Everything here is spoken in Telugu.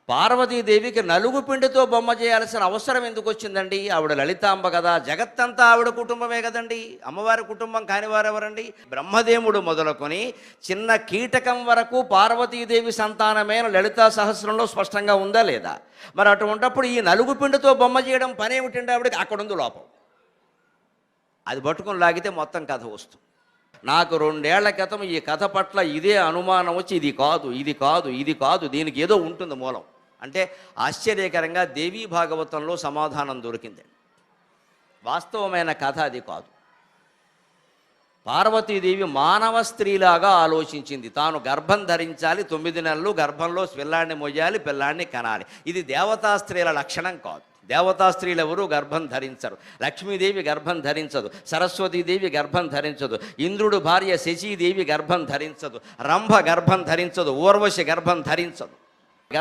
పార్వతీదేవికి నలుగు పిండితో బొమ్మ చేయాల్సిన అవసరం ఎందుకు వచ్చిందండి? ఆవిడ లలితాంబ కదా, జగత్తంతా ఆవిడ కుటుంబమే కదండి. అమ్మవారి కుటుంబం కానివారు ఎవరండి? బ్రహ్మదేవుడు మొదలుకొని చిన్న కీటకం వరకు పార్వతీదేవి సంతానమైన లలితా సహస్రంలో స్పష్టంగా ఉందా లేదా? మరి అటువంటిప్పుడు ఈ నలుగు పిండితో బొమ్మ చేయడం పని ఏమిటండి ఆవిడకి? అక్కడుంది లోపం. అది పట్టుకుని లాగితే మొత్తం కథ వస్తుంది. నాకు 2 ఏళ్ల క్రితం ఈ కథ పట్ల ఇదే అనుమానం వచ్చి ఇది కాదు, ఇది కాదు, ఇది కాదు, దీనికి ఏదో ఉంటుంది మూలం అంటే ఆశ్చర్యకరంగా దేవీ భాగవతంలో సమాధానం దొరికింది. వాస్తవమైన కథ అది కాదు. పార్వతీదేవి మానవ స్త్రీలాగా ఆలోచించింది. తాను గర్భం ధరించాలి, 9 నెలలు గర్భంలో పిల్లాన్ని మొయ్యాలి, పిల్లాన్ని కనాలి. ఇది దేవతా స్త్రీల లక్షణం కాదు. దేవతా స్త్రీలు ఎవరూ గర్భం ధరించరు. లక్ష్మీదేవి గర్భం ధరించదు, సరస్వతీదేవి గర్భం ధరించదు, ఇంద్రుడు భార్య శచీదేవి గర్భం ధరించదు, రంభ గర్భం ధరించదు, ఊర్వశి గర్భం ధరించదు.